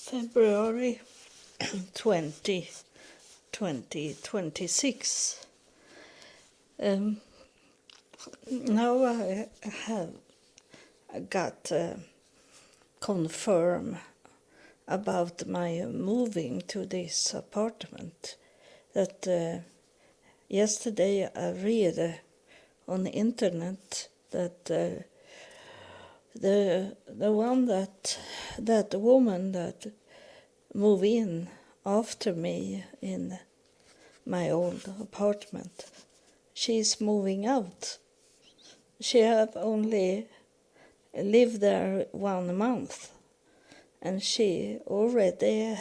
February 20, 2026. Now I have got confirmed about my moving to this apartment. That yesterday I read on the internet that the one that woman that moved in after me in my old apartment, she's moving out. She have only lived there 1 month, and she already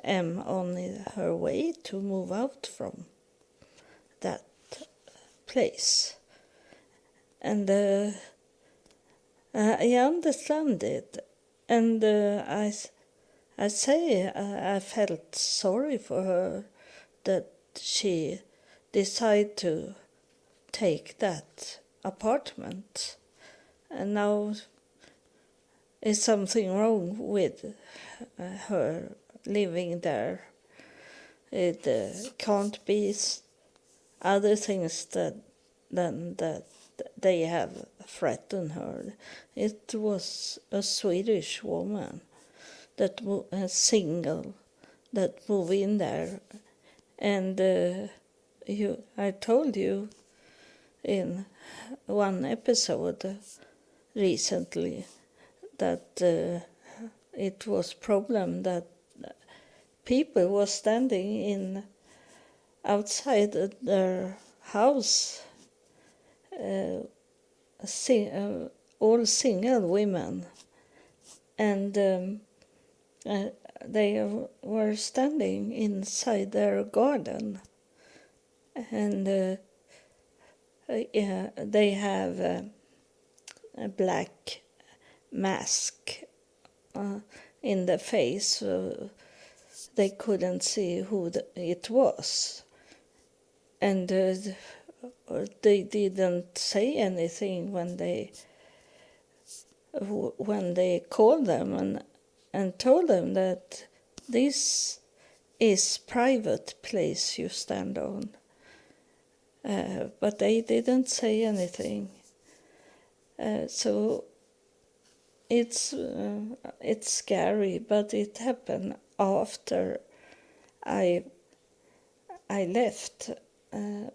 am on her way to move out from that place. And I understand it, and I say I felt sorry for her that she decided to take that apartment, and now is something wrong with her living there. It can't be other things than that they have threatened her. It was a Swedish woman that single that moved in there, and I told you in one episode recently that it was problem that people were standing outside their house, all single women, and they were standing inside their garden, and they have a black mask in the face, so they couldn't see who it was, and they didn't say anything when they called them and told them that this is private place you stand on. But they didn't say anything. So it's scary, but it happened after I left.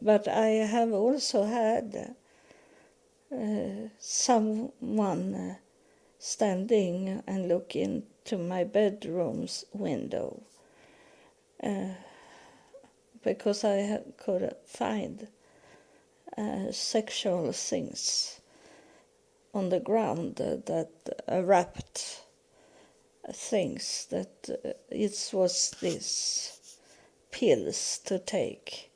But I have also had someone standing and look into my bedroom's window because I could find sexual things on the ground that wrapped things, that it was these pills to take.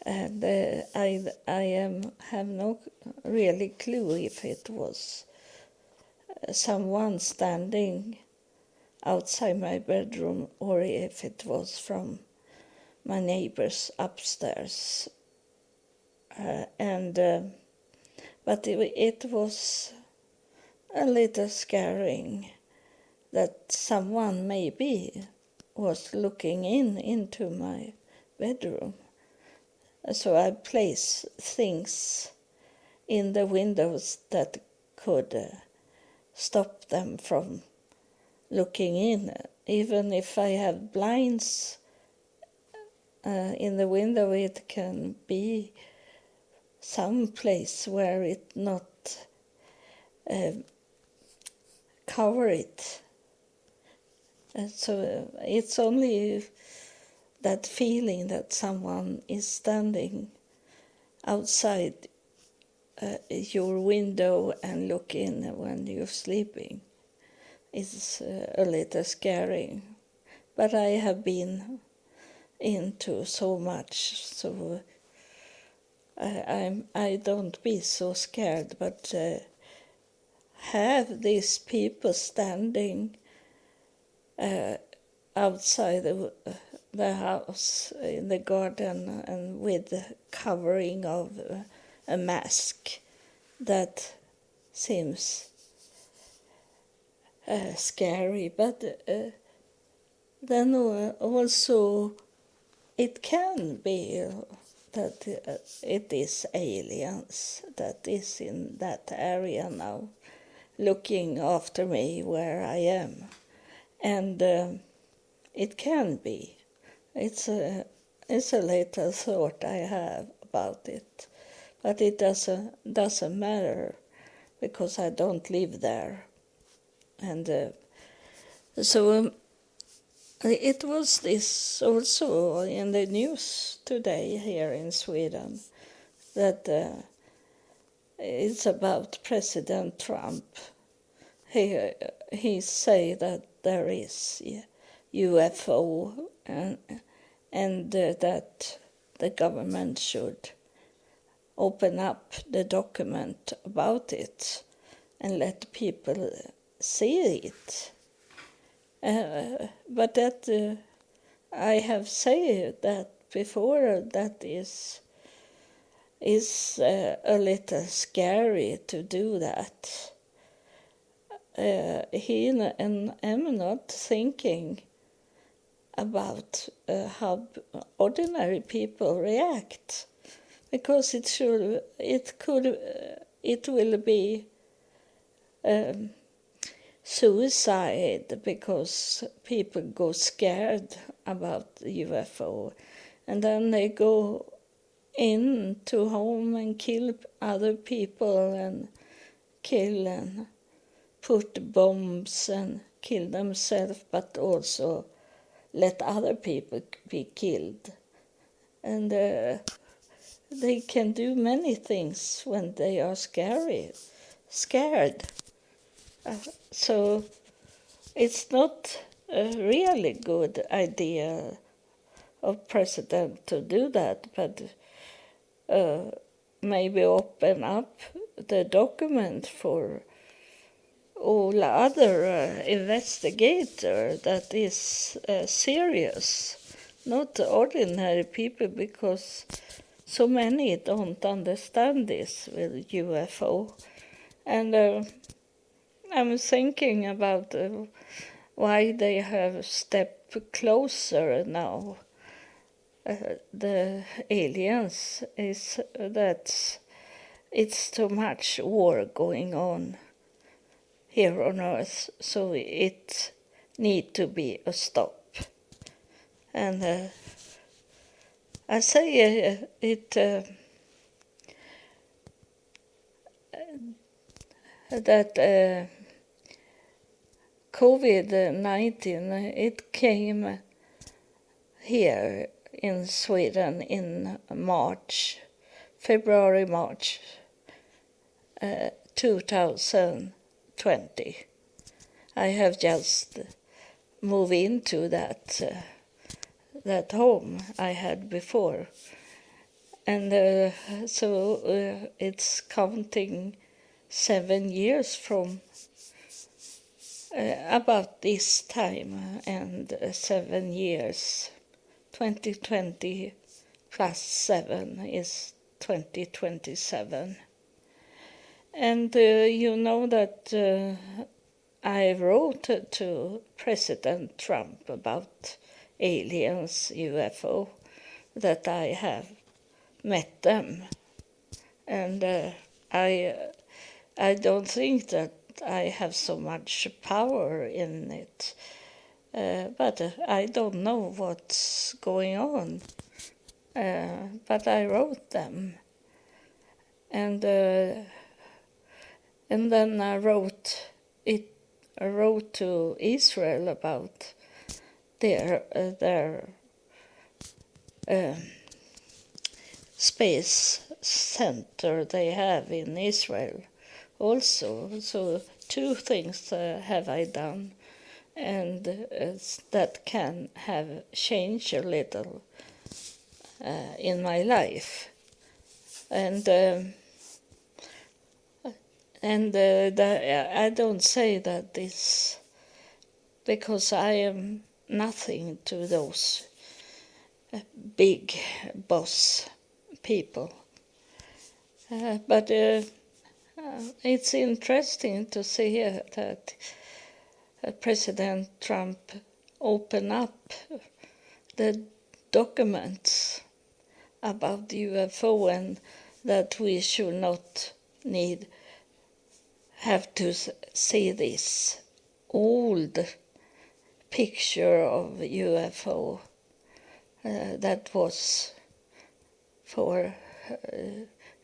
And I have no really clue if it was someone standing outside my bedroom or if it was from my neighbors upstairs. But it was a little scaring that someone maybe was looking into my bedroom. So I placed things in the windows that could stop them from looking in. Even if I have blinds in the window, it can be some place where it not cover it. And so it's only that feeling that someone is standing outside your window and look in when you're sleeping is a little scary. But I have been into so much, so I don't be so scared, but have these people standing outside the house in the garden and with the covering of a mask that seems scary, but then also it can be that it is aliens that is in that area now, looking after me where I am, and it can be. It's a little thought I have about it, but it doesn't matter because I don't live there, and so. It was this also in the news today here in Sweden that it's about President Trump. He say that there is UFO and that the government should open up the document about it and let people see it. But that I have said that before, that is a little scary to do that. And I'm not thinking about how ordinary people react, because it will be suicide because people go scared about the UFO, and then they go into home and kill other people and kill and put bombs and kill themselves, but also let other people be killed. And they can do many things when they are scared. So it's not a really good idea of president to do that, but maybe open up the document for all other investigator that is serious, not ordinary people, because so many don't understand this with UFO. And I'm thinking about why they have stepped closer now. The aliens is that it's too much war going on here on Earth, so it need to be a stop. And I say that COVID-19, it came here in Sweden in February-March 2020. I have just moved into that home I had before, and so it's counting 7 years from about this time, and 7 years. 2020 plus 7 is 2027. And you know that I wrote to President Trump about aliens, UFO, that I have met them. And I don't think that I have so much power in it. But I don't know what's going on. But I wrote them. And then I wrote to Israel about their space center they have in Israel also. So 2 things have I done, and that can have changed a little in my life. And I don't say that this because I am nothing to those big boss people. But it's interesting to see that President Trump opened up the documents about the UFO and that we should not have to see this old picture of UFO that was for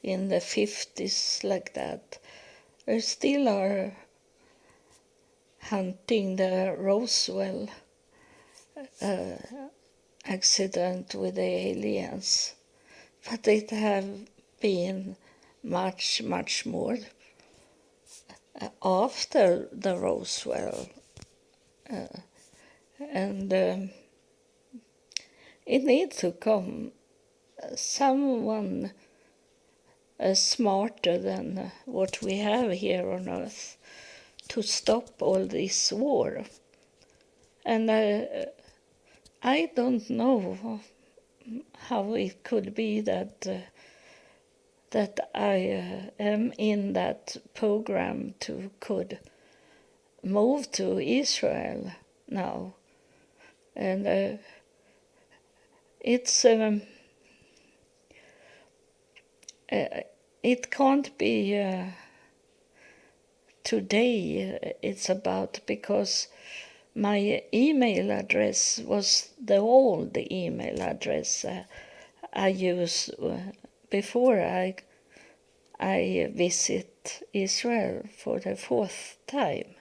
in the 50s like that. They still are hunting the Roswell accident with the aliens, but it have been much, much more after the Roswell, and it needs to come someone smarter than what we have here on Earth to stop all this war. And I don't know how it could be that I am in that program to could move to Israel now, and it's it can't be today. It's about because my email address was the old email address I used before I visit Israel for the 4th time.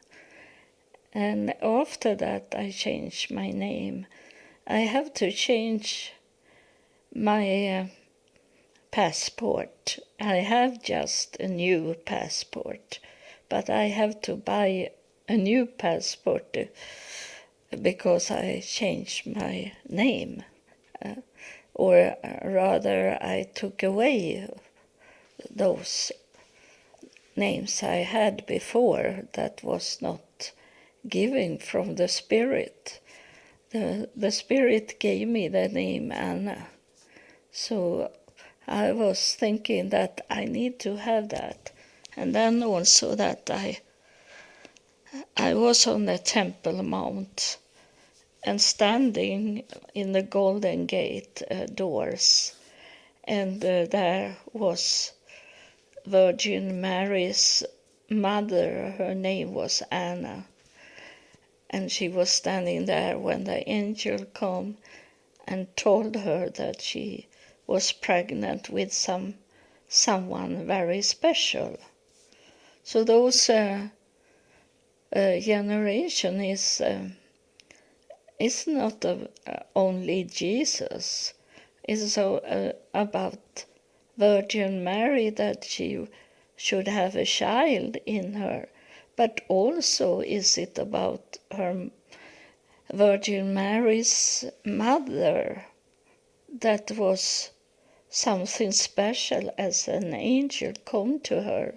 And after that I changed my name. I have to change my passport. I have just a new passport, but I have to buy a new passport because I changed my name. Or rather, I took away those names I had before that was not given from the Spirit. The Spirit gave me the name Anna. So I was thinking that I need to have that. And then also that I was on the Temple Mount and standing in the Golden Gate doors, and there was Virgin Mary's mother. Her name was Anna, and she was standing there when the angel came and told her that she was pregnant with someone very special. So those generation is not only Jesus. It's about Virgin Mary, that she should have a child in her, but also is it about her Virgin Mary's mother, that was something special, as an angel come to her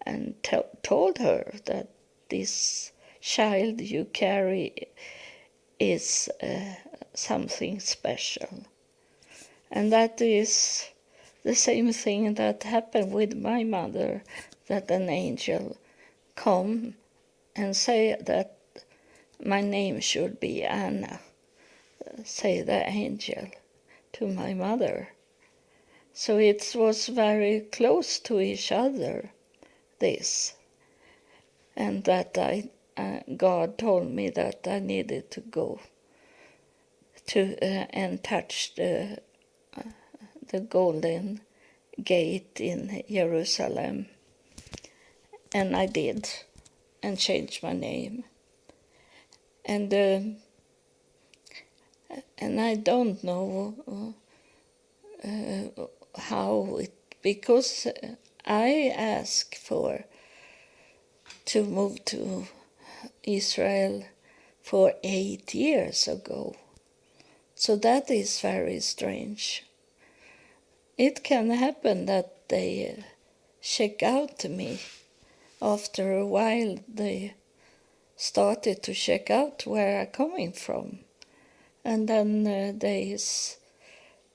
and told her that this child you carry is something special. And that is the same thing that happened with my mother, that an angel come and say that my name should be Anna, say the angel to my mother. So it was very close to each other, this. And that God told me that I needed to go to and touch the Golden Gate in Jerusalem. And I did, and changed my name. And I don't know how it, because I asked to move to Israel for 8 years ago. So that is very strange. It can happen that they check out me. After a while, they started to check out where I'm coming from. And then they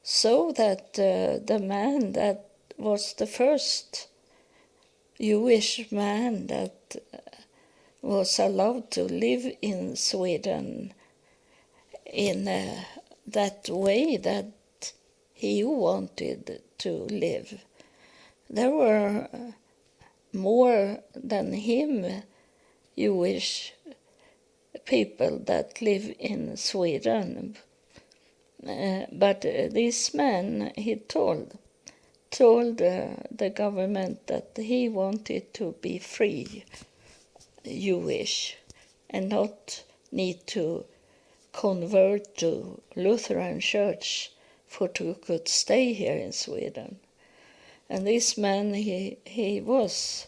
saw that the man that was the first Jewish man that was allowed to live in Sweden in that way that he wanted to live. There were more than him Jewish people that live in Sweden. But this man, he told the government that he wanted to be free Jewish and not need to convert to Lutheran church for to could stay here in Sweden. And this man, he was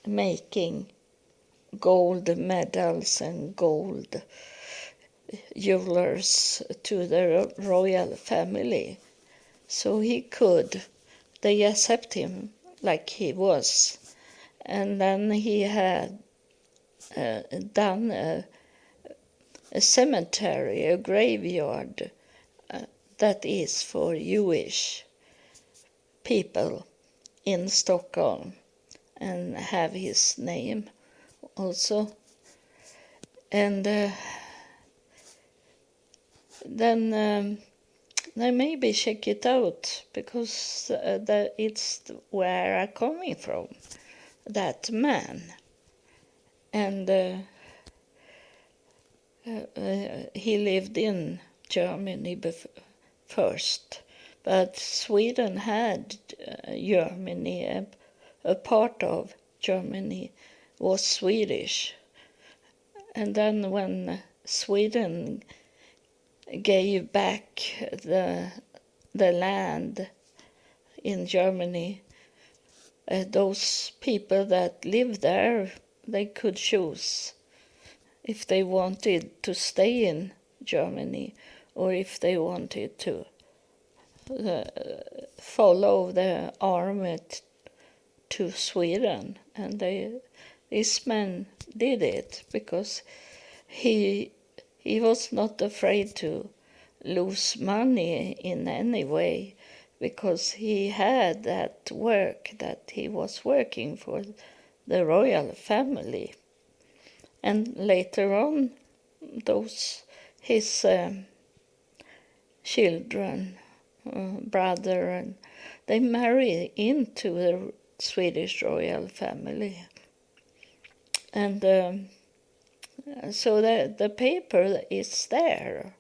making gold medals and gold jewelers to the royal family, so they accept him like he was. And then he had done a cemetery, a graveyard that is for Jewish people in Stockholm, and have his name also. And then maybe check it out, because it's where I'm coming from, that man. And he lived in Germany first, but Sweden had Germany, a part of Germany was Swedish. And then when Sweden gave back the land in Germany, those people that lived there, they could choose if they wanted to stay in Germany or if they wanted to follow the army to Sweden. And this man did it because he was not afraid to lose money in any way, because he had that work, that he was working for the royal family. And later on, his children, brother, and they married into the Swedish royal family. And so the paper is there,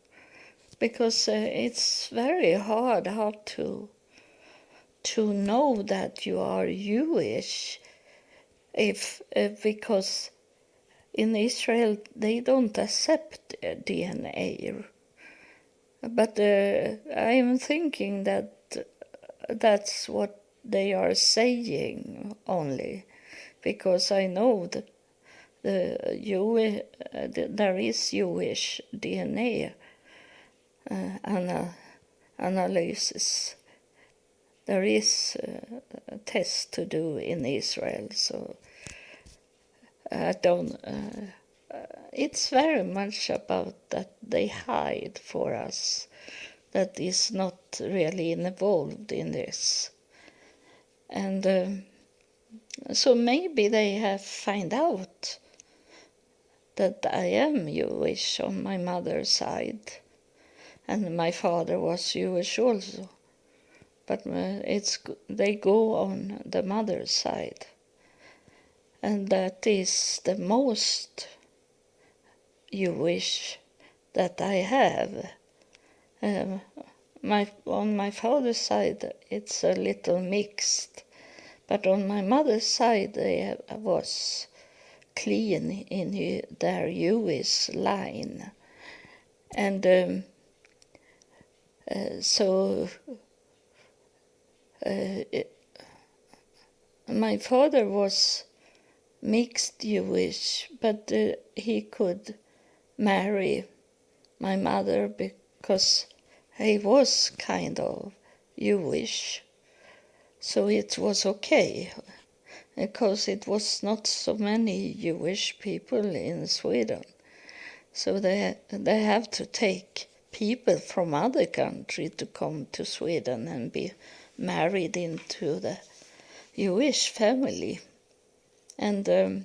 because it's very hard how to know that you are Jewish, because in Israel they don't accept DNA. But I am thinking that that's what they are saying only, because I know that there is Jewish DNA analysis. There is a test to do in Israel, so I don't. It's very much about that they hide for us, that is not really involved in this. And so maybe they have found out that I am Jewish on my mother's side, and my father was Jewish also. But they go on the mother's side, and that is the most Jewish that I have. On my father's side, it's a little mixed, but on my mother's side, they was clean in their Jewish line, and so my father was mixed Jewish, but he could marry my mother because he was kind of Jewish. So it was okay, because it was not so many Jewish people in Sweden. So they have to take people from other countries to come to Sweden and be married into Jewish family. And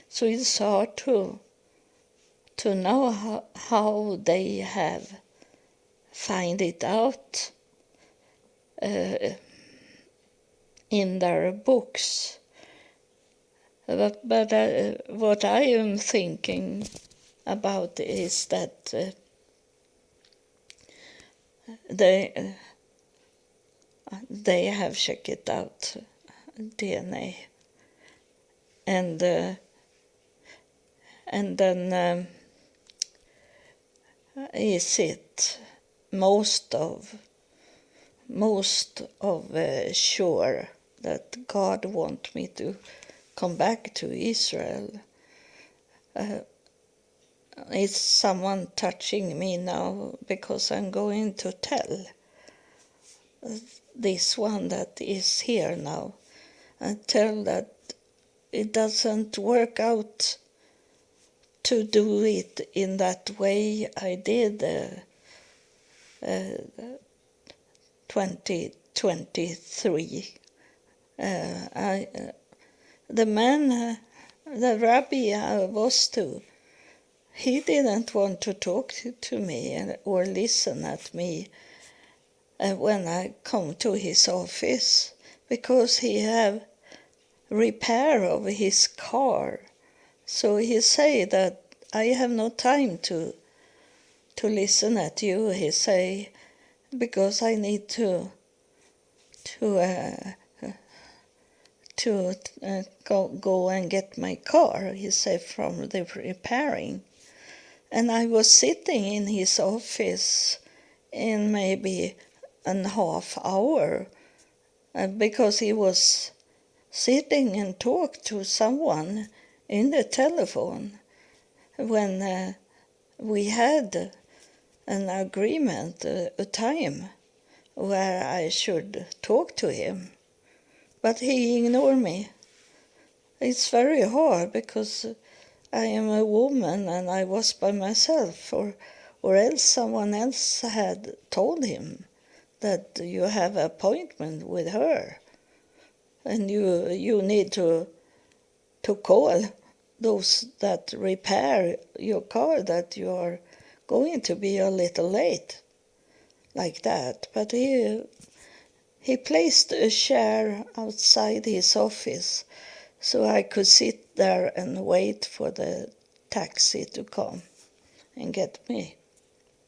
so it's hard to know how they have find it out in their books. But what I am thinking about is that they have checked it out, DNA, and then is it most of sure that God want me to come back to Israel. Is someone touching me now because I'm going to tell this one that is here now, and tell that it doesn't work out to do it in that way I did 2023. The man, the rabbi I was to, he didn't want to talk to me or listen at me when I come to his office, because he have repair of his car. So he say that I have no time to listen at you, he say, because I need to go and get my car, he said, from the repairing. And I was sitting in his office in maybe a half hour because he was sitting and talked to someone in the telephone when we had an agreement, a time where I should talk to him. But he ignored me. It's very hard because I am a woman and I was by myself, or else someone else had told him that you have an appointment with her and you need to call those that repair your car, that you are going to be a little late, like that. But he placed a chair outside his office so I could sit there and wait for the taxi to come and get me.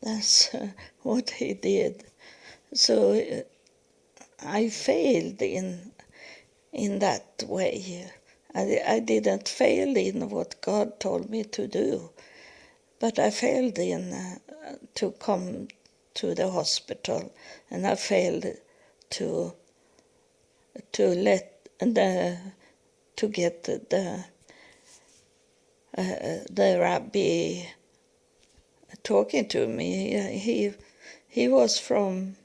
That's what he did. So I failed in that way. I didn't fail in what God told me to do, but I failed in to come to the hospital, and I failed to get the rabbi talking to me. He was from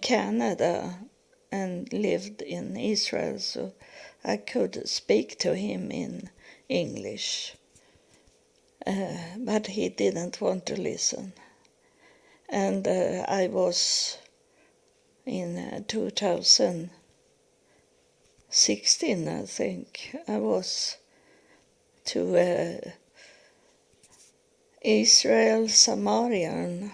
Canada and lived in Israel, so I could speak to him in English. But he didn't want to listen. And I was in 2016, I think, I was to Israel Samarian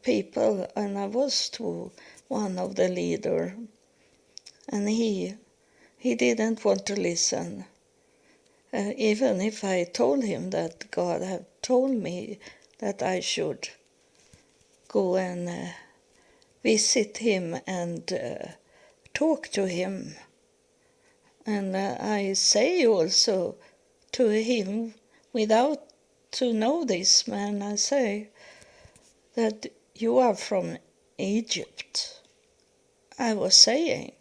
people, and I was to one of the leader, and he didn't want to listen. Even if I told him that God had told me that I should go and visit him and talk to him. And I say also to him, without to know this man, I say that you are from Egypt, I was saying.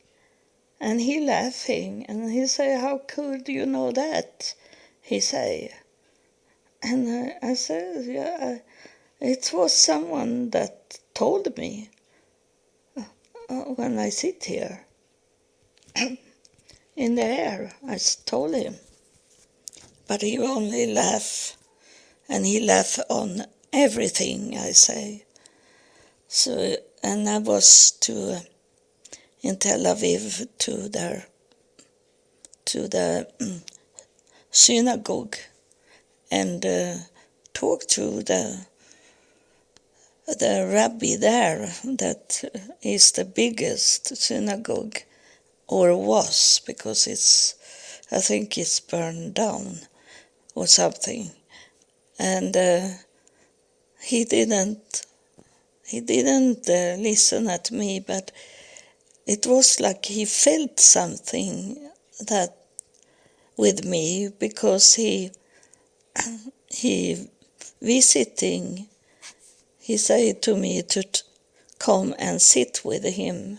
And he laughing, and he say, how could you know that? He say. And I said, yeah, it was someone that told me when I sit here. In the air, I told him. But he only laugh, and he laugh on everything I say. So, and I was to in Tel Aviv to the synagogue and talk to the rabbi there, that is the biggest synagogue, or was, because I think it's burned down or something. And he didn't listen at me, but it was like he felt something that with me, because he visiting, he said to me to come and sit with him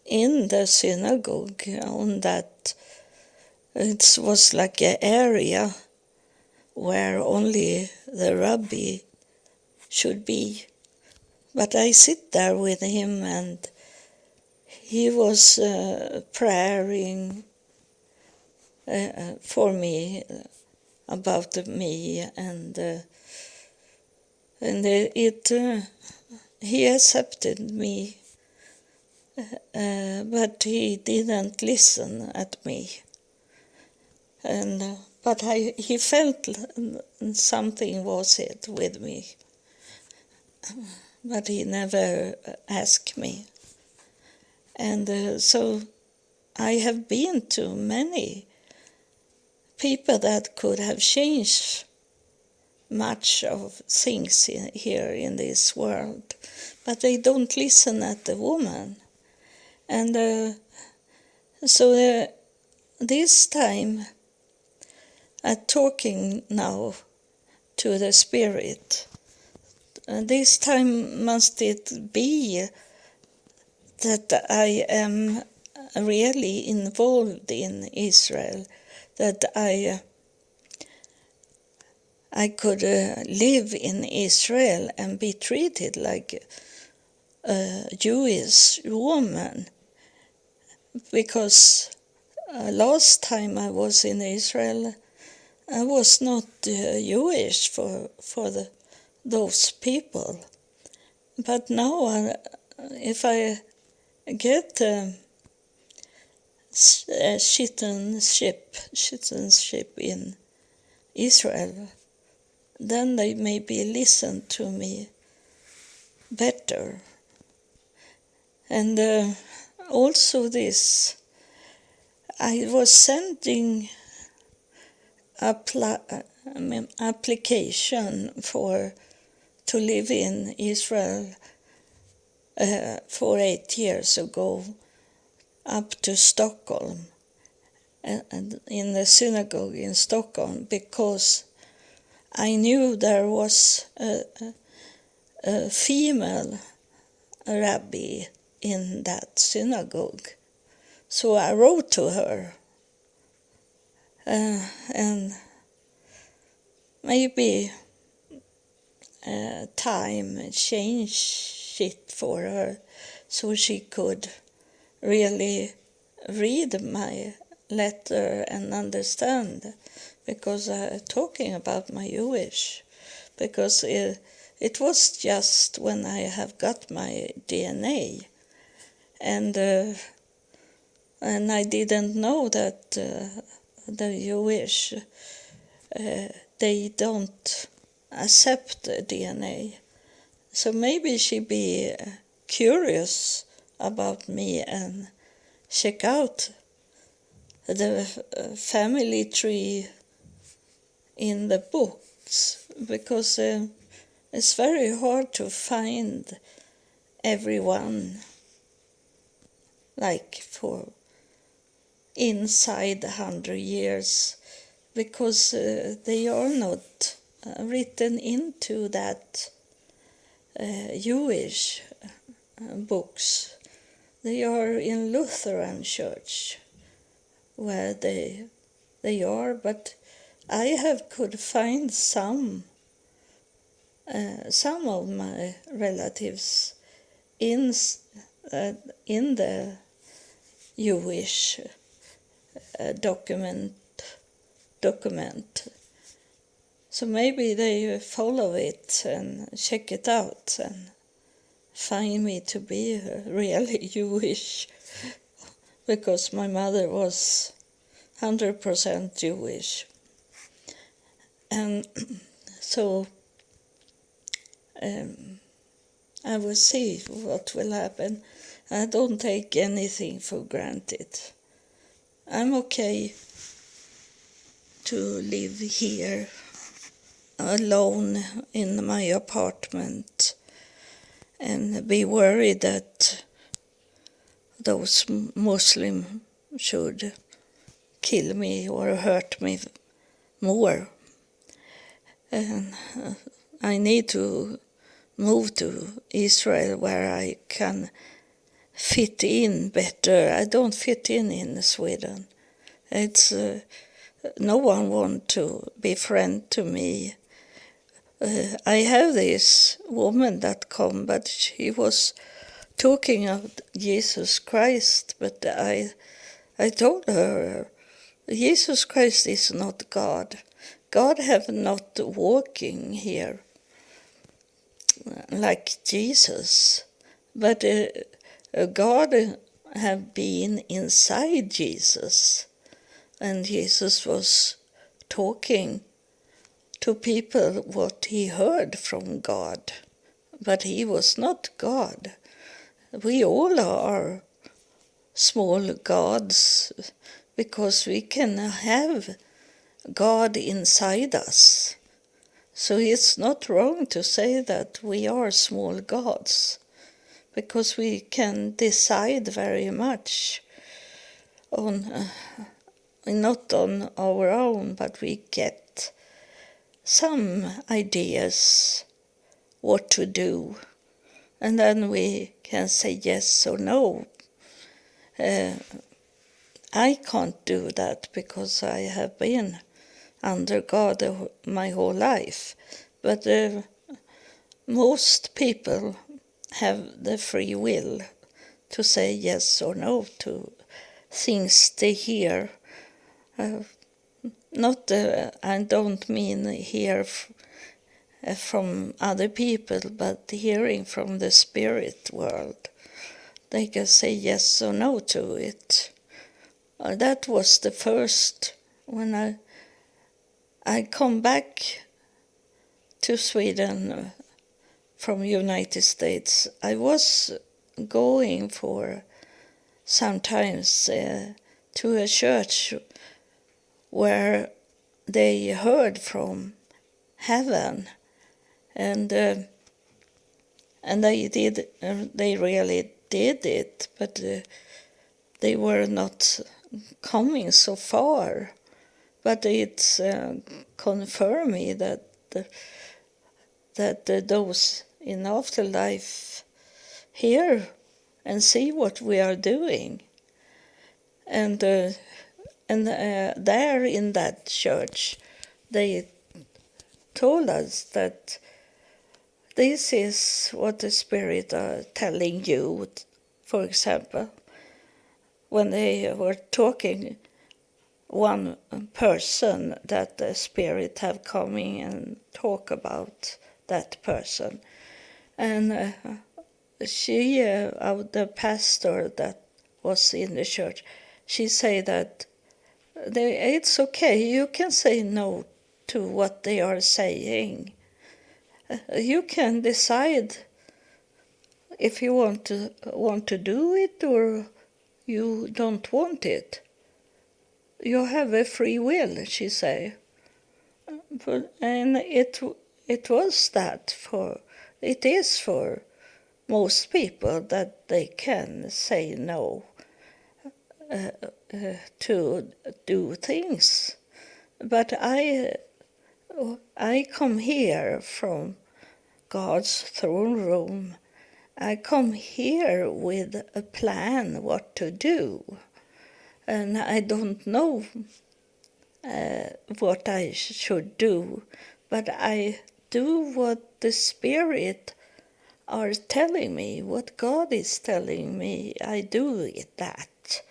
in the synagogue on that. It was like an area where only the rabbi should be. But I sit there with him, and he was praying for me, about me, and he accepted me, but he didn't listen at me. And but he felt something was it with me, but he never asked me. And so I have been to many people that could have changed much of things here in this world, but they don't listen at the woman. And so this time I'm talking now to the spirit. This time must it be that I am really involved in Israel, that I could live in Israel and be treated like a Jewish woman, because last time I was in Israel, I was not Jewish for those people. But now, if I get citizenship in Israel, then they maybe listen to me better. And also this, I was sending application to live in Israel for 8 years ago, up to Stockholm, and in the synagogue in Stockholm, because I knew there was a female rabbi in that synagogue. So I wrote to her, and maybe time changed it for her, so she could really read my letter and understand, because I'm talking about my Jewish, because it was just when I have got my DNA, and I didn't know that the Jewish, they don't accept DNA. So maybe she be curious about me and check out the family tree in the books, because it's very hard to find everyone like for inside 100 years, because they are not written into that Jewish books. They are in Lutheran church where they are, but I could find some of my relatives in the Jewish document. So maybe they follow it and check it out and find me to be really Jewish, because my mother was 100% Jewish. And so I will see what will happen. I don't take anything for granted. I'm okay to live here alone in my apartment and be worried that those Muslims should kill me or hurt me more. And I need to move to Israel where I can fit in better. I don't fit in Sweden. It's no one wants to be friend to me. I have this woman that come, but she was talking of Jesus Christ, but I told her Jesus Christ is not God. God have not walking here like Jesus, but God have been inside Jesus, and Jesus was talking to people what he heard from God, but he was not God. We all are small gods because we can have God inside us. So it's not wrong to say that we are small gods, because we can decide very much on not on our own, but we get some ideas what to do, and then we can say yes or no. I can't do that because I have been under God my whole life, but most people have the free will to say yes or no to things they hear. I don't mean hear from other people, but hearing from the spirit world. They can say yes or no to it. That was the first, when I come back to Sweden from United States. I was going for sometimes to a church where they heard from heaven, and they really did it, but they were not coming so far. But it's confirmed me that those in afterlife hear and see what we are doing, and there in that church they told us that this is what the spirit are telling you. For example, when they were talking, one person that the spirit have coming and talk about that person, and she, the pastor that was in the church, she say that it's okay, you can say no to what they are saying. You can decide if you want to do it or you don't want it. You have a free will, she say. And it was that it is for most people that they can say no to do things. But I come here from God's throne room. I come here with a plan what to do, and I don't know what I should do, but I do what the Spirit are telling me, what God is telling me. I do it that.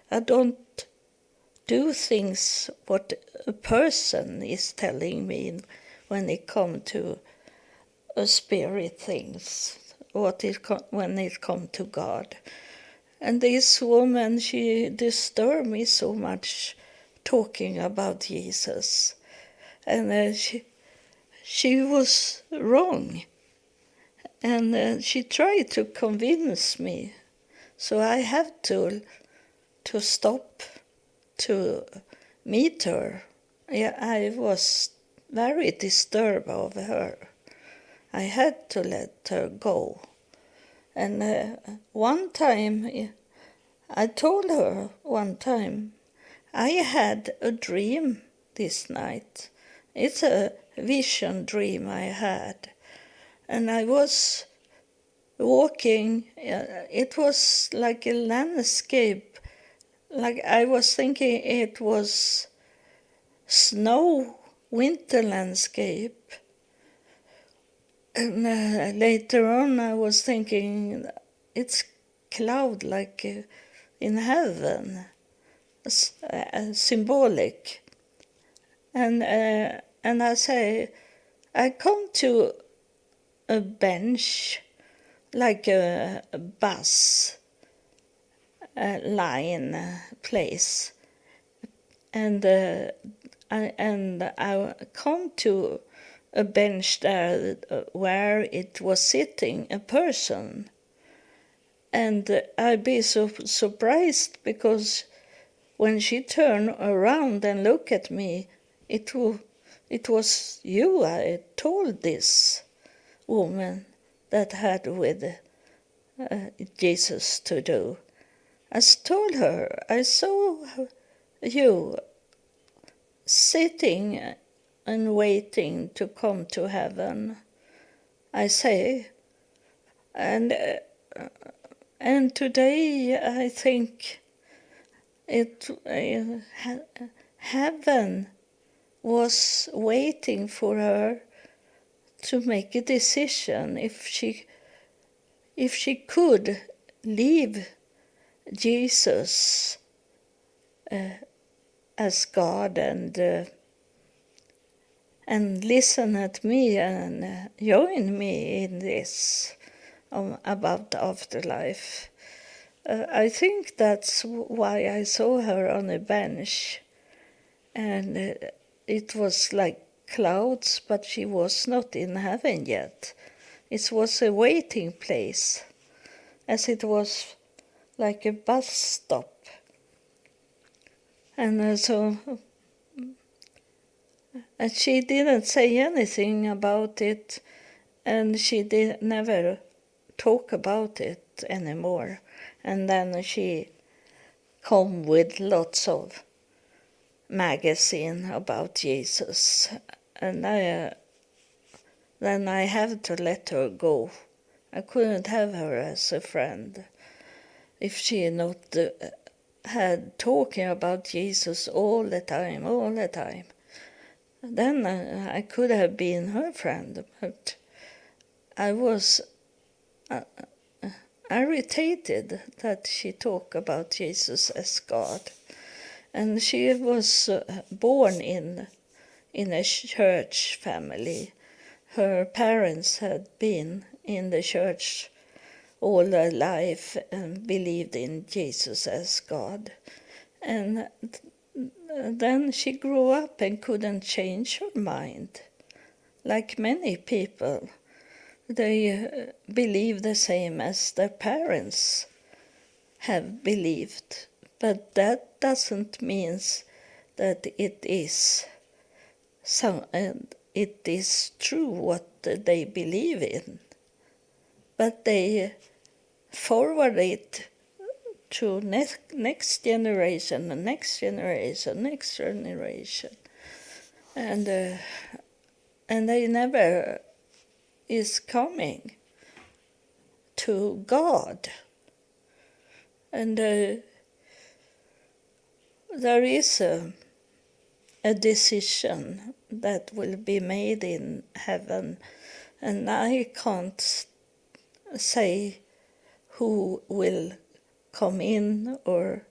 I don't do things what a person is telling me when it comes to spirit things. when it come to God. And this woman, she disturbed me so much talking about Jesus. And she was wrong. And she tried to convince me. So I had to stop to meet her. Yeah, I was very disturbed of her. I had to let her go. And one time, I told her one time, I had a dream this night. It's a vision dream I had. And I was walking, it was like a landscape, like I was thinking it was snow, winter landscape. And later on I was thinking it's cloud like in heaven, symbolic. And I say, I come to a bench, like a bus line place, and I come to a bench there where it was sitting a person, and I be so surprised because when she turned around and looked at me, it was you I told this woman that had with Jesus to do. I told her, I saw you sitting and waiting to come to heaven, I say. And today I think heaven was waiting for her to make a decision if she could leave Jesus as God and listen at me and join me in this about the afterlife. I think that's why I saw her on a bench, and it was like clouds, but she was not in heaven yet. It was a waiting place, as it was like a bus stop. And and she didn't say anything about it, and she never talk about it anymore. And then she come with lots of magazine about Jesus, and then I have to let her go. I couldn't have her as a friend if she not had talking about Jesus all the time. Then I could have been her friend, but I was irritated that she talked about Jesus as God. And she was born in a church family. Her parents had been in the church all their life and believed in Jesus as God. And then she grew up and couldn't change her mind. Like many people, they believe the same as their parents have believed. But that doesn't mean that it is true what they believe in. But they forward it to next generation, and next generation, next generation. And they never is coming to God. And there is a decision that will be made in heaven, and I can't say who will come in or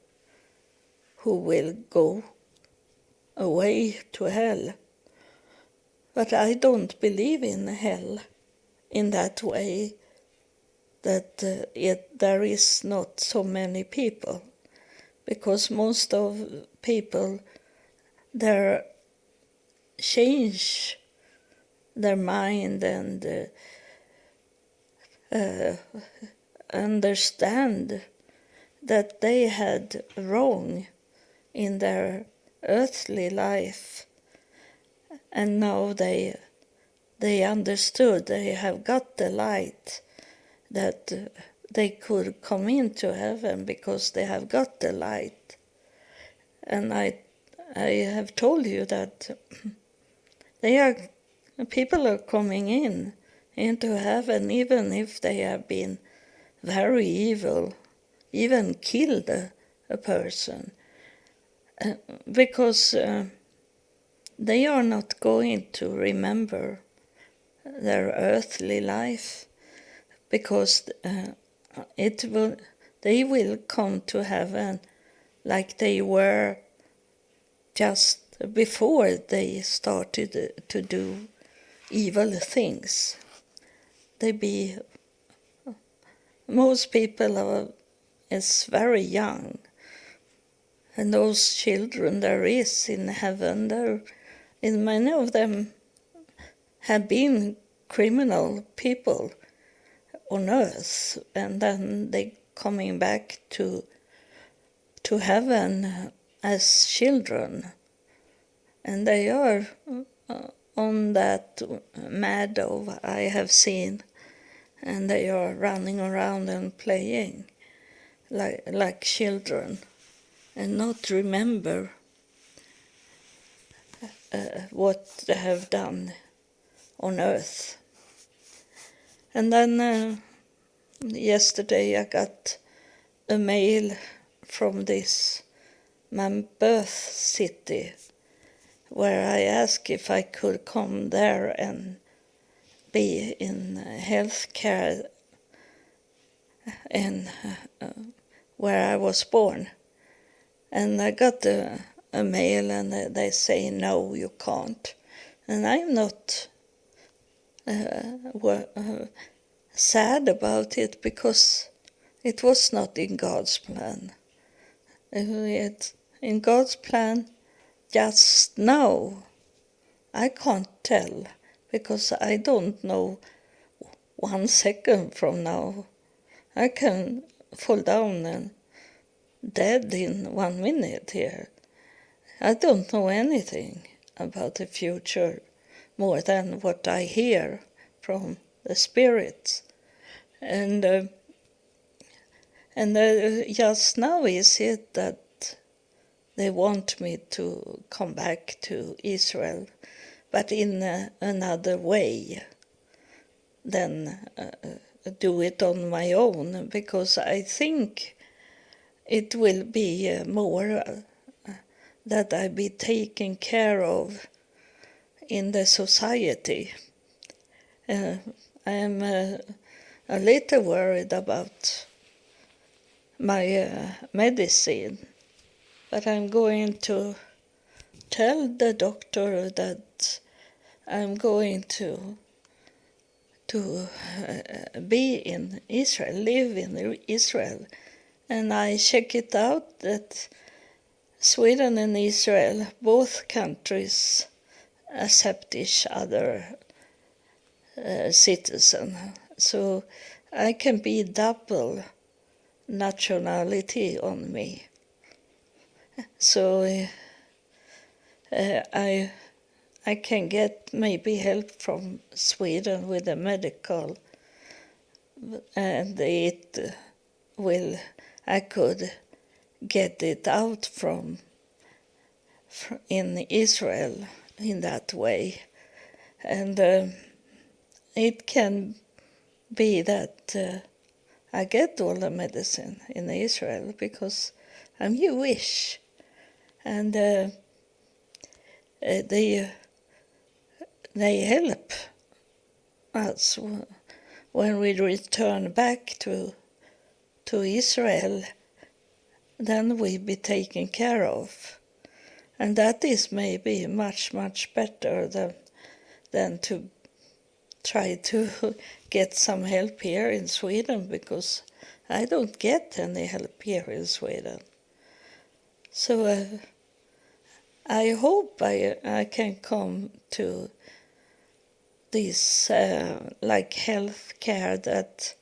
who will go away to hell. But I don't believe in hell in that way. that there is not so many people, because most of people, they change their mind and understand that they had wrong in their earthly life, and now they understood, they have got the light, that they could come into heaven because they have got the light. And I have told you that people are coming into heaven even if they have been very evil, even killed a person, because they are not going to remember their earthly life, because they will come to heaven like they were just before they started to do evil things. Most people is very young, and those children there is in heaven, and many of them have been criminal people on earth, and then they coming back to heaven as children, and they are on that meadow I have seen, and they are running around and playing like children, and not remember what they have done on earth. And then yesterday I got a mail from my birth city, where I asked if I could come there and be in healthcare in where I was born. And I got a mail, and they say, no, you can't. And I'm not sad about it, because it was not in God's plan. In God's plan, just now, I can't tell, because I don't know 1 second from now. I can fall down and dead in 1 minute here. I don't know anything about the future more than what I hear from the spirits. And just now is it that they want me to come back to Israel, but in another way than do it on my own, because I think it will be more that I be taken care of in the society. I am a little worried about my medicine, but I'm going to tell the doctor that I'm going to be in Israel, live in Israel. And I check it out that Sweden and Israel, both countries, accept each other citizen. So I can be double nationality on me. So I can get maybe help from Sweden with the medical, and I could get it out from in Israel in that way. And it can be that I get all the medicine in Israel because I'm Jewish, and they help us when we return back to Israel. Then we be taken care of, and that is maybe much better than to try to get some help here in Sweden, because I don't get any help here in Sweden. So I hope I can come to this like health care, that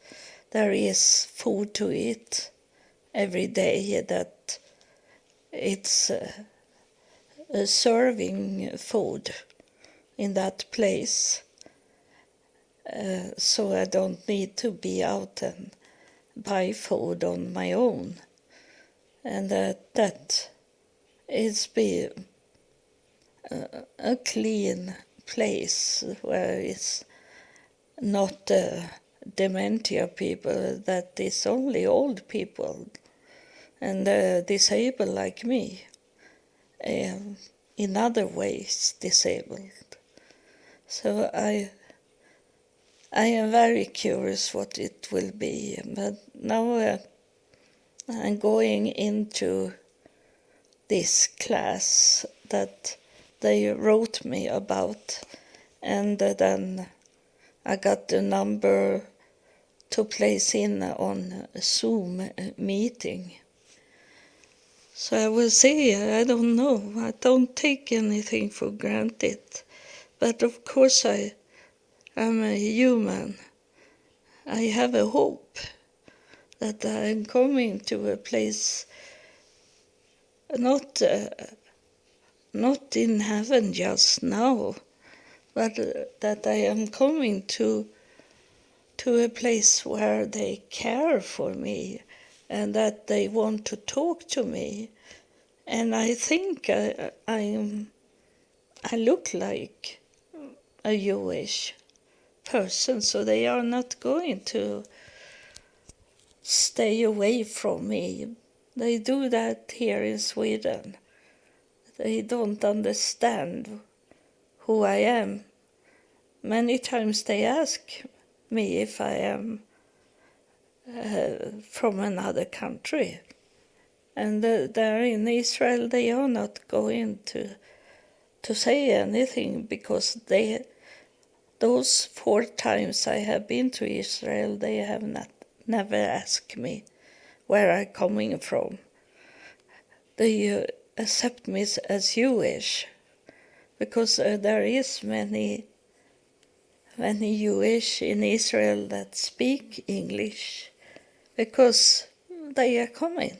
there is food to eat every day, that it's serving food in that place, so I don't need to be out and buy food on my own, and that is be a clean place where it's not dementia people, that is only old people and disabled like me, in other ways disabled. So I am very curious what it will be, but now I'm going into this class that they wrote me about, and then I got the number to place in on a Zoom meeting. So I will see, I don't know, I don't take anything for granted. But of course I am a human. I have a hope that I'm coming to a place, not in heaven just now, but that I am coming to a place where they care for me and that they want to talk to me. And I think I look like a Jewish person, so they are not going to stay away from me. They do that here in Sweden. They don't understand who I am. Many times they ask me if I am from another country. And there in Israel they are not going to say anything, because those 4 times I have been to Israel, they have never asked me where I'm coming from. They accept me as Jewish, because there is many Jewish in Israel that speak English, because they are coming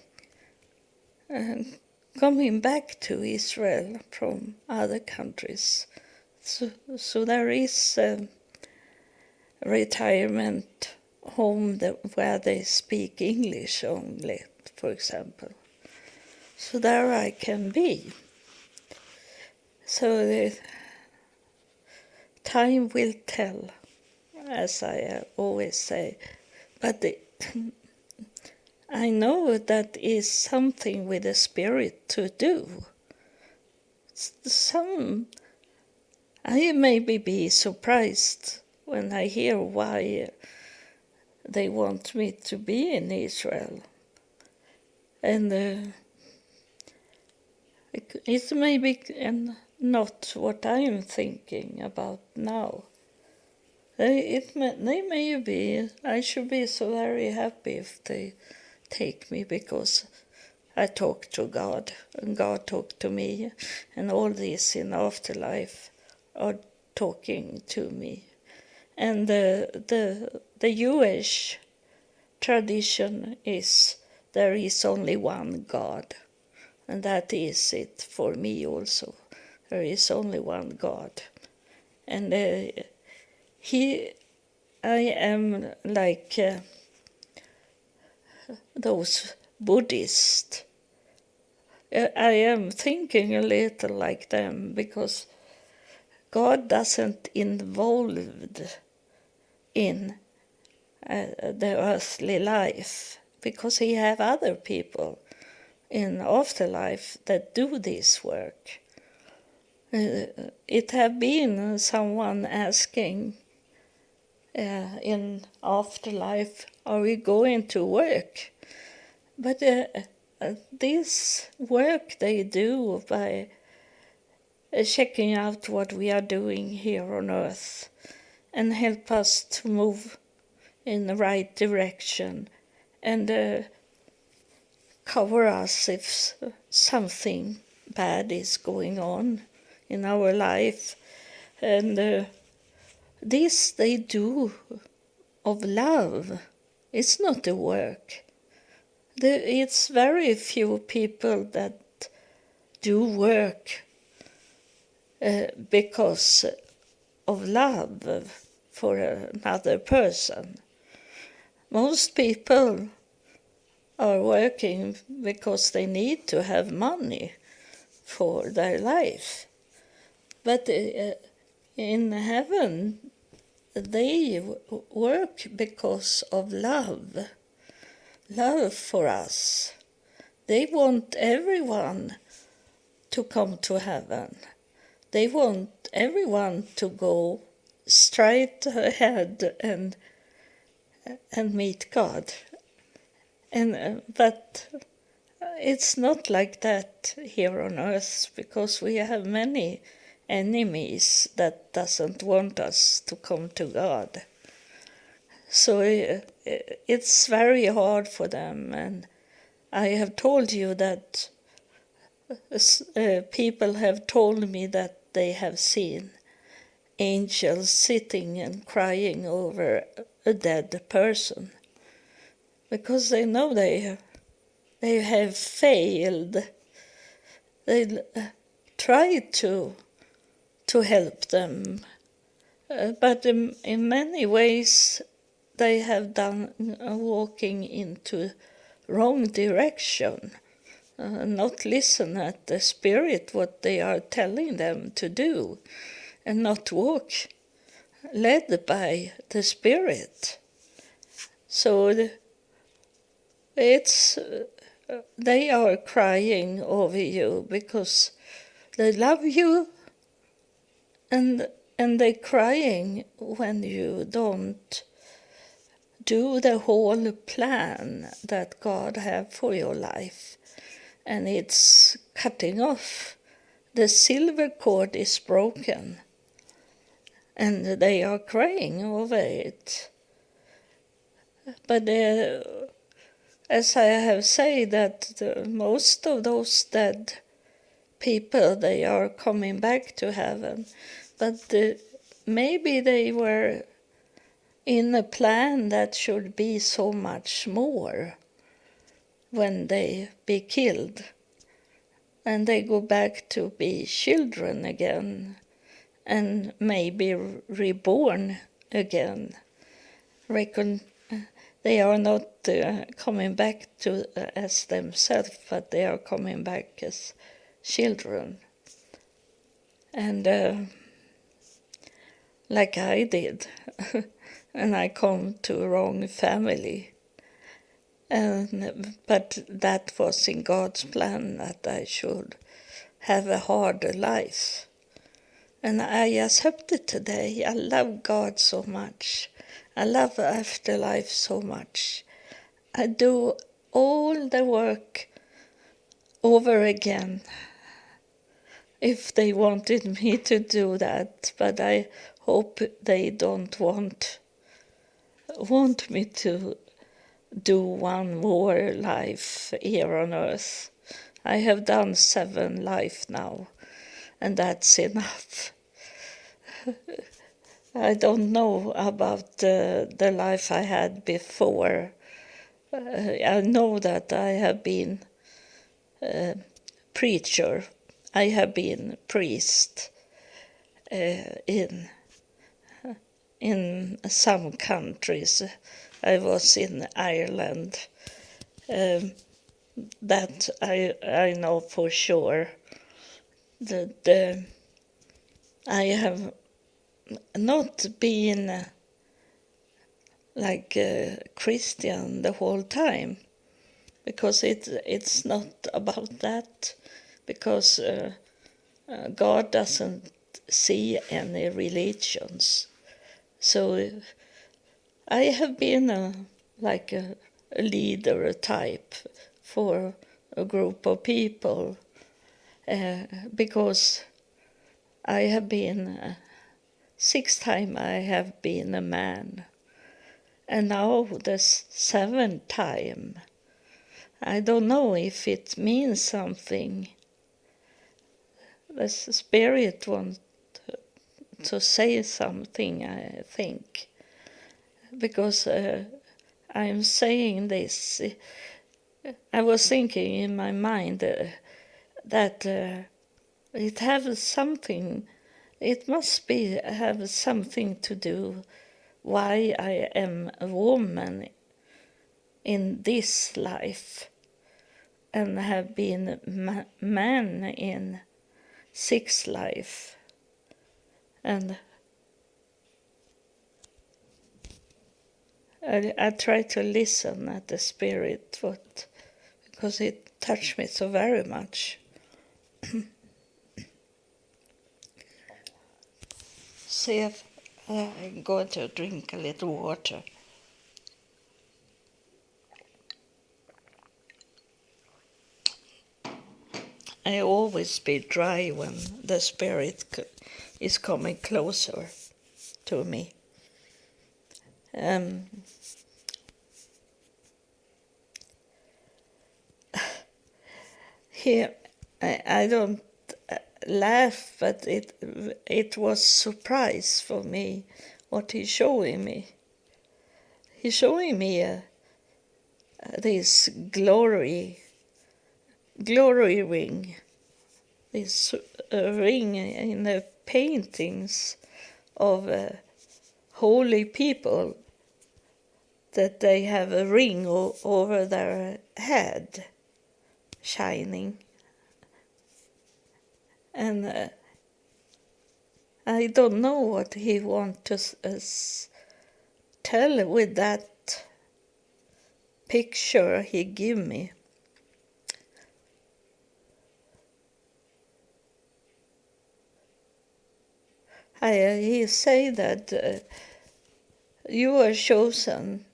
back to Israel from other countries. So there is a retirement home where they speak English only, for example. So there I can be. So the time will tell, as I always say. But I know that is something with the spirit to do. I maybe be surprised when I hear why they want me to be in Israel. And it's maybe not what I'm thinking about now. They may be, I should be so very happy if they take me, because I talk to God and God talk to me, and all this in afterlife are talking to me. And the Jewish tradition is there is only one God, and that is it for me also. There is only one God, and I am like those Buddhists. I am thinking a little like them, because God doesn't involved in the earthly life, because he have other people in afterlife that do this work. It have been someone asking in afterlife, are we going to work? But this work they do by checking out what we are doing here on earth, and help us to move in the right direction, and cover us if something bad is going on in our life. And this they do of love. It's not a work. It's very few people that do work because of love for another person. Most people are working because they need to have money for their life. But in heaven, they work because of love for us. They want everyone to come to heaven. They want everyone to go straight ahead and meet God. But it's not like that here on earth, because we have many enemies that doesn't want us to come to God. So it's very hard for them, and I have told you that people have told me that they have seen angels sitting and crying over a dead person, because they know they have failed. They try to help them, but in many ways they have done walking into wrong direction, not listen at the Spirit what they are telling them to do, and not walk led by the Spirit. So it's they are crying over you because they love you, and they're crying when you don't do the whole plan that God have for your life, and it's cutting off. The silver cord is broken, and they are crying over it. But as I have said, that most of those dead people, they are coming back to heaven, but maybe they were in a plan that should be so much more when they be killed, and they go back to be children again, and maybe reborn again. They are not coming back to as themselves, but they are coming back as children. And like I did, and I come to a wrong family. But that was in God's plan, that I should have a harder life. And I accept it today. I love God so much. I love afterlife so much. I do all the work over again if they wanted me to do that, but I hope they don't want me to do one more life here on earth. I have done 7 lives now, and that's enough. I don't know about the life I had before. I know that I have been preacher. I have been priest in some countries. I was in Ireland. That I know for sure. That I have not been like a Christian the whole time, because it's not about that, because God doesn't see any religions. So I have been like a leader, a type for a group of people, because I have been 6 times I have been a man. And now the 7th time. I don't know if it means something. The Spirit wants to say something, I think. Because I'm saying this, I was thinking in my mind that it has something, it must have something to do why I am a woman in this life and have been man in 6 life. And I try to listen at the Spirit, because it touched me so very much. See if I'm going to drink a little water. I always be dry when the Spirit is coming closer to me. Here, I don't laugh, but it was surprise for me what he's showing me. He's showing me this glory ring, this ring in the paintings of holy people, that they have a ring over their head, shining. And I don't know what he wants to tell with that picture he gave me. He say that you were chosen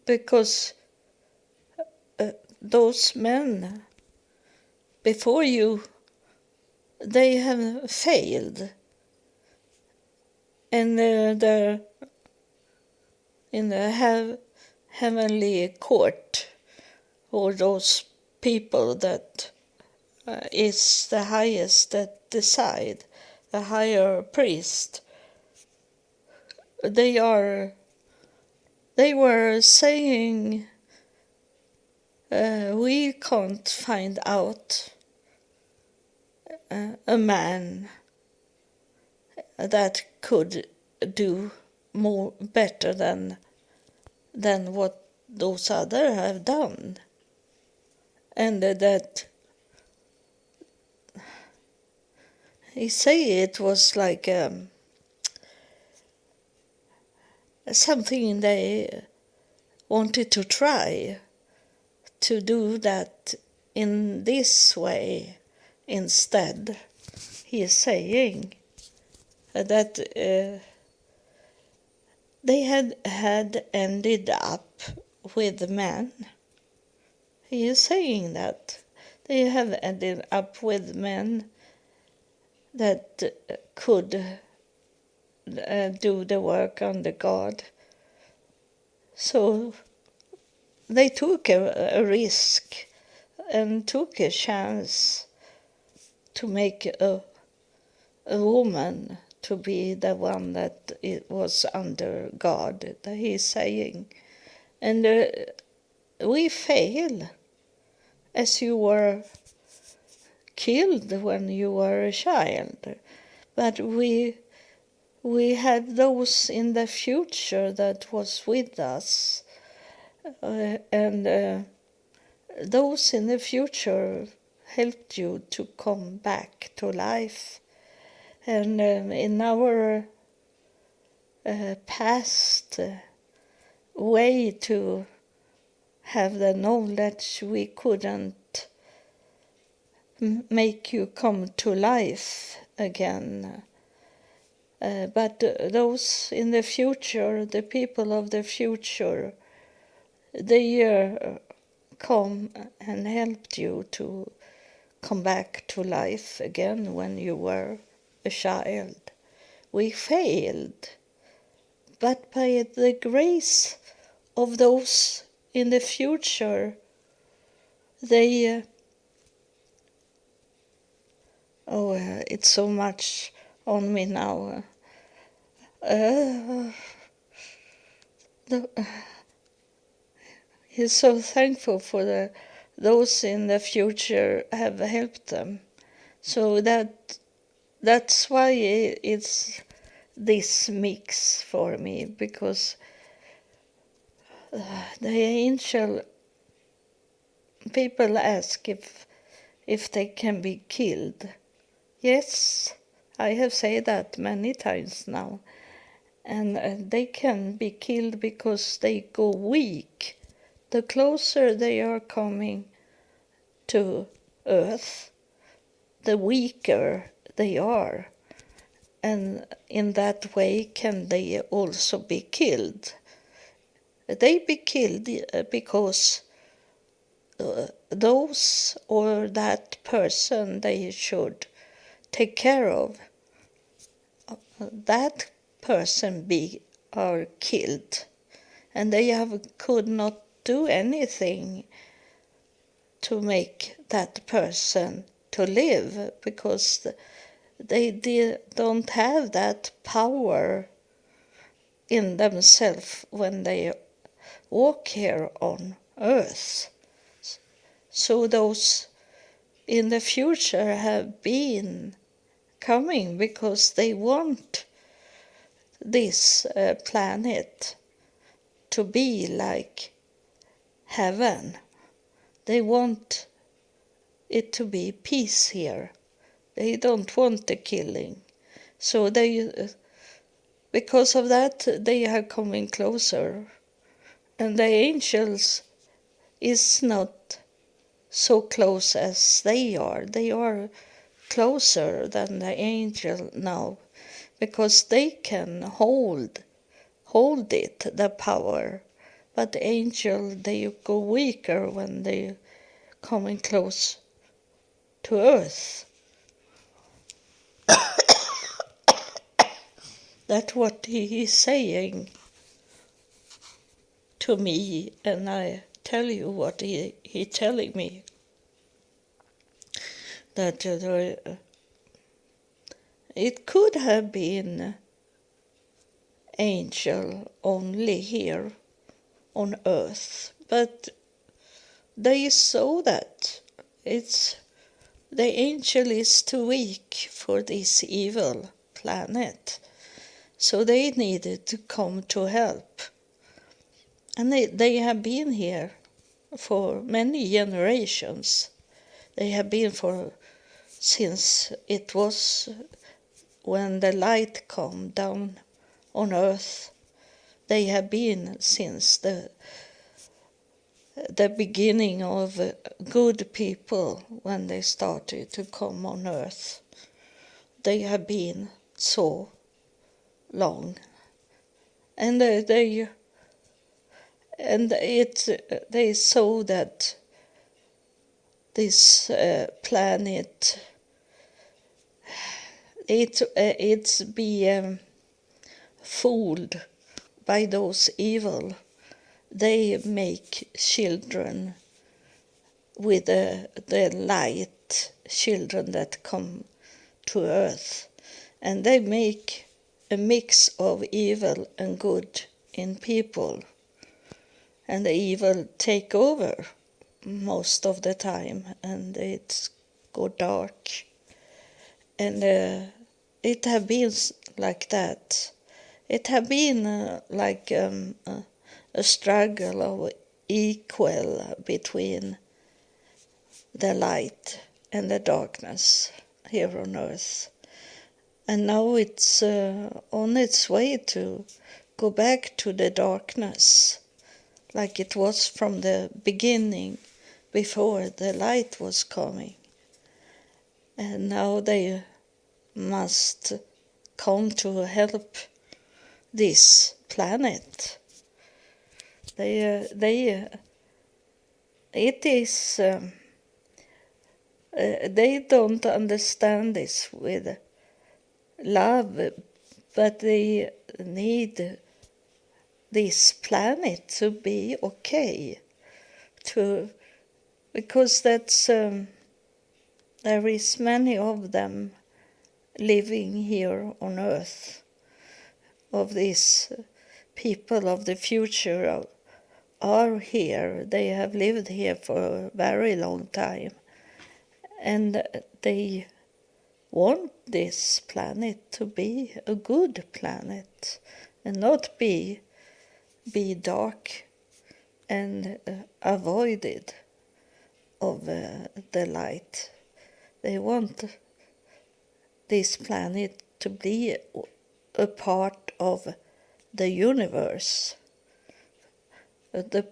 because those men before you, they have failed, and they're in the heavenly court, or those people that is the highest that decide, the higher priest. They were saying, we can't find out a man that could do more better than what those others have done, and that he say it was like something they wanted to try to do that in this way instead. He is saying that they had ended up with men. He is saying that they have ended up with men that could do the work under God. So they took a risk and took a chance to make a woman to be the one that it was under God, that he's saying. And we fail, as you were killed when you were a child. But we had those in the future that was with us. And those in the future helped you to come back to life. And in our past way to have the knowledge, we couldn't make you come to life again. But those in the future, the people of the future, they come and helped you to come back to life again when you were a child. We failed, but by the grace of those in the future, they it's so much on me now. He's so thankful for those in the future have helped them. So that's why it's this mix for me, because the angel people ask if they can be killed. Yes, I have said that many times now. And they can be killed because they go weak. The closer they are coming to Earth, the weaker they are. And in that way can they also be killed. They be killed because those or that person they should take care of, that person are killed, and they could not do anything to make that person to live, because they don't have that power in themselves when they walk here on Earth. So those in the future have been coming because they want this planet to be like heaven. They want it to be peace here. They don't want the killing. So because of that, they are coming closer. And the angels is not so close as they are. They are closer than the angel now, because they can hold it, the power. But the angel, they go weaker when they coming close to Earth. That's what he is saying to me, and I tell you what he telling me. That it could have been angel only here on Earth, but they saw that the angel is too weak for this evil planet, so they needed to come to help. And they have been here for many generations. They have been since it was when the light come down on Earth. They have been since the beginning of good people, when they started to come on Earth. They have been so long, and they saw that this planet it's be fooled by those evil. They make children with the light, children that come to Earth, and they make a mix of evil and good in people, and the evil take over most of the time, and it's go dark. And it have been like that. It have been like a struggle of equal between the light and the darkness here on Earth. And now it's on its way to go back to the darkness, like it was from the beginning, before the light was coming. And now they must come to help this planet. It is they don't understand this with love, but they need this planet to be okay, because that's there is many of them living here on Earth, of these people of the future are here. They have lived here for a very long time, and they want this planet to be a good planet and not be dark and avoided of the light. They want this planet to be a part of the universe, a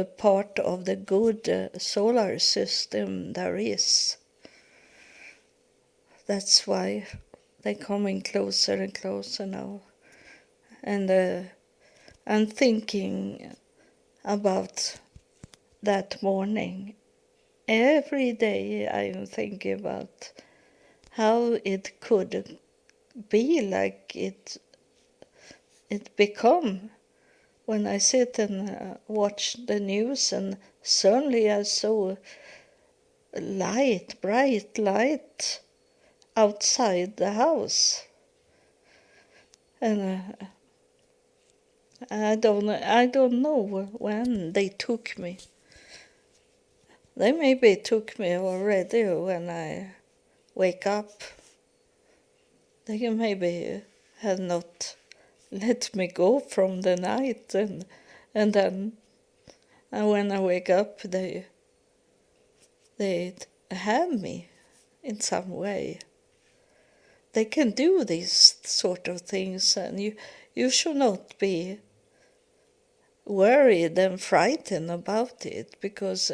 part of the good solar system there is. That's why they're coming closer and closer now. And I'm thinking about that morning. Every day I'm thinking about how it could be like it become when I sit and watch the news, and suddenly I saw bright light outside the house, and I don't know when they took me. They maybe took me already when I wake up. They maybe have not let me go from the night, and then when I wake up, they have me in some way. They can do these sort of things, and you should not be worried and frightened about it, because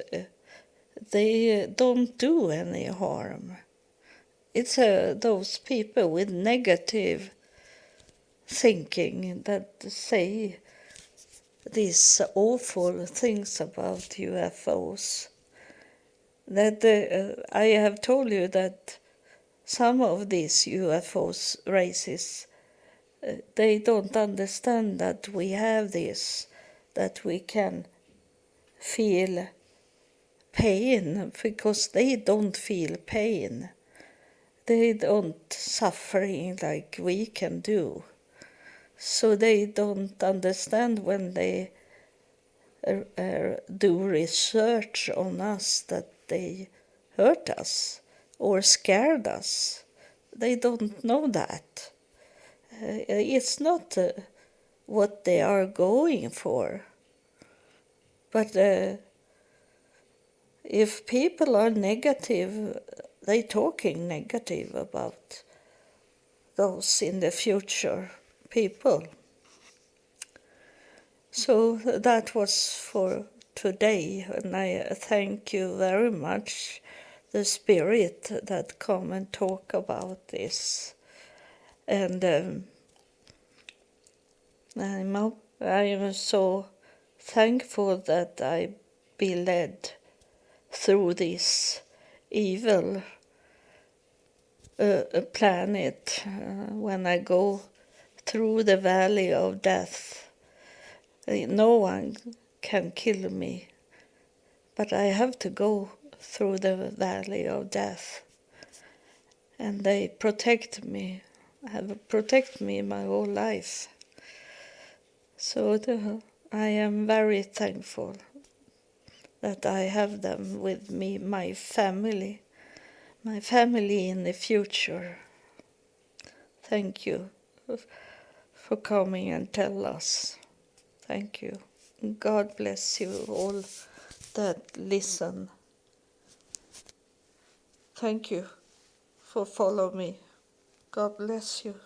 they don't do any harm. It's those people with negative thinking that say these awful things about UFOs. That I have told you that some of these UFOs races, they don't understand that we have this, that we can feel pain, because they don't feel pain. They don't suffering like we can do. So they don't understand when they do research on us that they hurt us or scared us. They don't know that. It's not what they are going for. But if people are negative, they're talking negative about those in the future people. So that was for today, and I thank you very much, the spirit that come and talk about this. And I am so thankful that I be led through this evil planet when I go through the valley of death. No one can kill me, but I have to go through the valley of death, and they protect me, have protected me my whole life. So I am very thankful that I have them with me, my family in the future. Thank you for coming and tell us. Thank you. God bless you all that listen. Thank you for following me. God bless you.